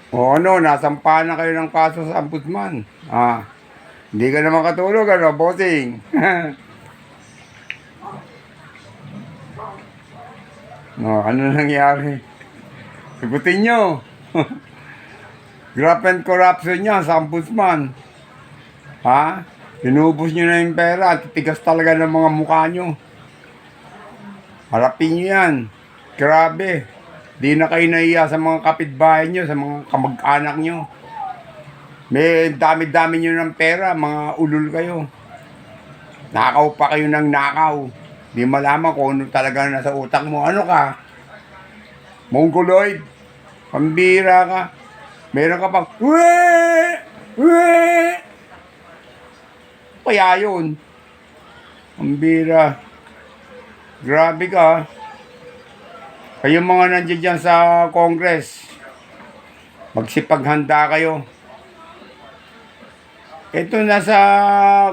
O ano, nasampahan na kayo ng kaso sa ombudsman. Hindi ka naman katulog, ano, bossing? Ano nangyari? Sagutin nyo. Graft and corruption niya sa ombudsman. Inubos nyo na yung pera. Titigas talaga ng mga mukha nyo. Harapin nyo yan. Grabe. Di na kayo nahiya sa mga kapitbahay nyo, sa mga kamag-anak nyo. May dami-dami nyo ng pera, mga ulul kayo. Nakaw pa kayo ng nakaw. Di malaman kung ano talaga nasa utak mo. Ano ka? Mongoloid? Pambira ka? Meron ka pang, Wee! Wee! Kaya yun. Pambira. Grabe ka. Kayong mga nandiyan dyan sa Congress, magsipaghanda kayo. Ito nasa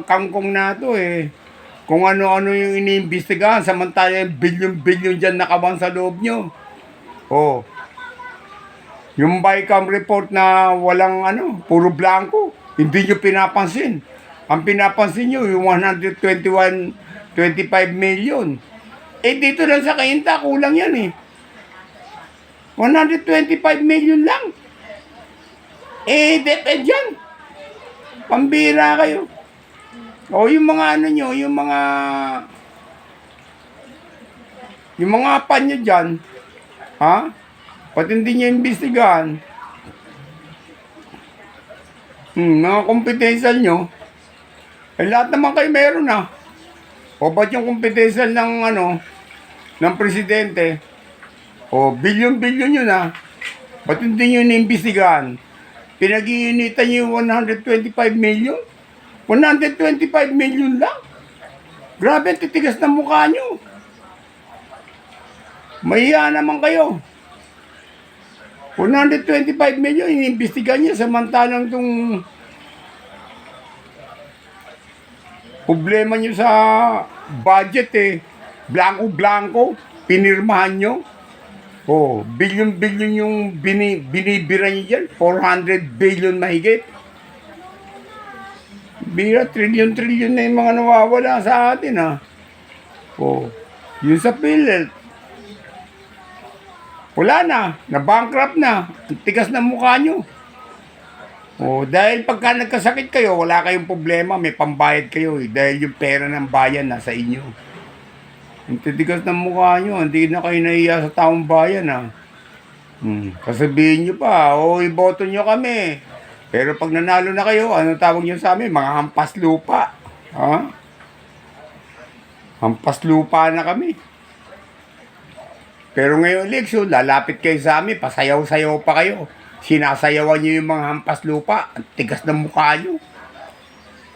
kangkong na to eh. Kung ano-ano yung iniimbestigahan, samantala yung bilyon-bilyon dyan nakabang sa loob nyo. Yung BICAM report na walang puro blanco, hindi nyo pinapansin. Ang pinapansin nyo, yung 125 million. Dito lang sa Cainta, kulang yan eh. 125 million lang. DepEd yan. Pambira kayo. Yung mga yung mga pan nyo dyan, pati hindi nyo imbestigahan. Mga kompetensya nyo, lahat naman kayo meron ba't yung kompetensya ng presidente, bilyon-bilyon yun ba't hindi nyo iniimbestigahan? Pinag-iinitan nyo yung 125 million? 125 million lang? Grabe, titigas ng mukha nyo. Mahiya naman kayo. 125 million, iniimbestigahan niya samantalang itong problema nyo sa budget blanco-blanco, pinirmahan nyo. Bilyon-bilyon yung binibira nyo dyan. 400 billion mahigit. Bira, trilyon-trilyon na yung mga nawawala sa atin yun sa PhilHealth. Wala na-bankrupt na. Tigas ng mukha nyo. Dahil pagka nagkasakit kayo, wala kayong problema, may pambayad kayo dahil yung pera ng bayan nasa inyo. Yung titigas ng mukha nyo, hindi na kayo nahiya sa taong bayan Kasabihin nyo pa, iboto nyo kami. Pero pag nanalo na kayo, ano tawag nyo sa amin? Mga hampas lupa. Hampas lupa na kami. Pero ngayong eleksyon, lalapit kayo sa amin, pasayaw-sayaw pa kayo. Sinasayawan nyo yung mga hampas lupa. Ang tigas ng mukha nyo.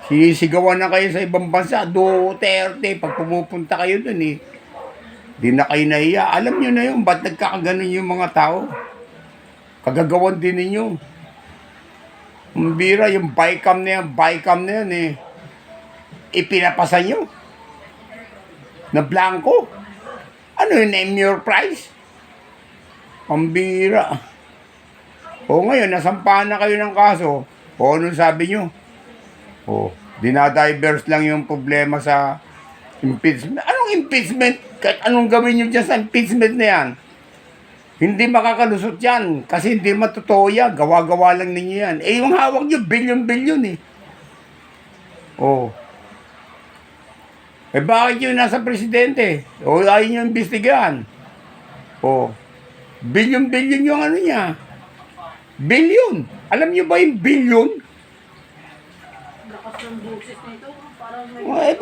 Sinisigawan na kayo sa ibang bansa. Duterte, pag pumupunta kayo dun di na kayo nahiya. Alam nyo na yun, ba't nagkakaganon yung mga tao? Kagagawan din ninyo. Bira, yung BICAM na yan ipinapasa nyo. Na blanco. Ano yung name your price? Pambira. Ngayon, nasampahan na kayo ng kaso. Anong sabi nyo? Dinadiverse lang yung problema sa impeachment. Anong impeachment? Kahit anong gawin nyo dyan sa impeachment na yan, hindi makakalusot yan. Kasi hindi matotoo yan. Gawa-gawa lang ninyo yan. Yung hawak nyo, bilyon-bilyon bakit yung nasa presidente? Ayaw nyo imbestigahan. Bilyon-bilyon yung niya. Bilyon. Alam nyo ba yung bilyon? Lakas ng boses nito. Parang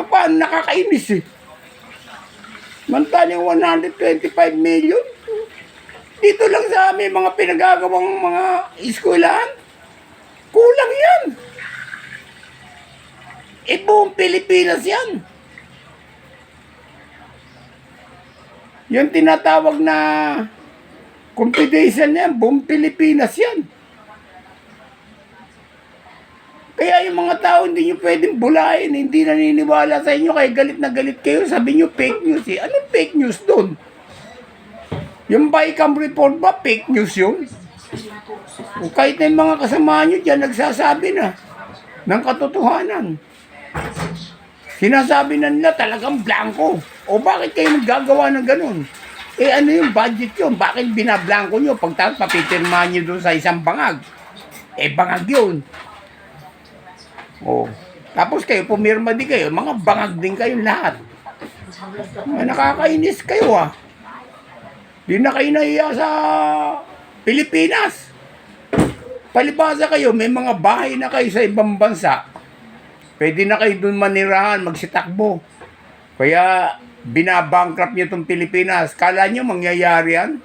Paano nakakainis Mantaling 125 million. Dito lang sa amin, mga pinagagawang mga eskwelahan. Kulang yan. Buong Pilipinas yan. Yung tinatawag na confidential na yan, buong Pilipinas yan. Kaya yung mga tao hindi nyo pwedeng bulain, hindi naniniwala sa inyo, kaya galit na galit kayo, sabi nyo fake news Anong fake news doon? Yung BICAM report ba, fake news yun? O kahit na yung mga kasama nyo dyan, nagsasabi na ng katotohanan. Sinasabi na nila talagang blanco. O bakit kayo naggagawa ng ganun? Eh ano yung budget yun? Bakit binablanco nyo? Pagtapos papipirmahan nyo doon sa isang bangag. Eh bangag yun. O. Tapos kayo, pumirma din kayo. Mga bangag din kayo lahat. Nakakainis kayo ah. Di na kayo nahiya sa Pilipinas. Palibasa kayo, may mga bahay na kayo sa ibang bansa. Pwede na kayo dun manirahan, magsitakbo. Kaya binabankrupt nyo itong Pilipinas. Kala nyo mangyayari yan?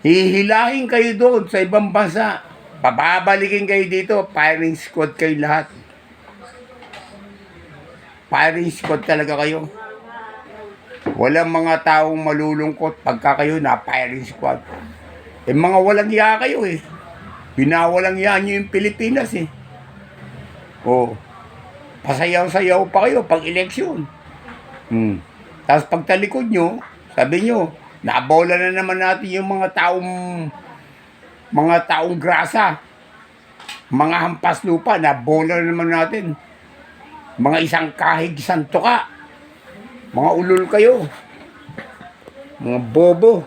Hihilahin kayo doon sa ibang bansa. Pababalikin kayo dito, firing squad kayo lahat. Firing squad talaga kayo. Walang mga taong malulungkot pagka kayo na firing squad. Eh mga walang iya kayo eh. Binawalang iya nyo yung Pilipinas eh. Oh. Pasayaw-sayaw pa kayo pag eleksyon. Tapos pag talikod nyo, sabi nyo, nabola na naman natin yung mga taong grasa. Mga hampas lupa, nabola na naman natin. Mga isang kahig, isang tuka. Mga ulol kayo. Mga bobo.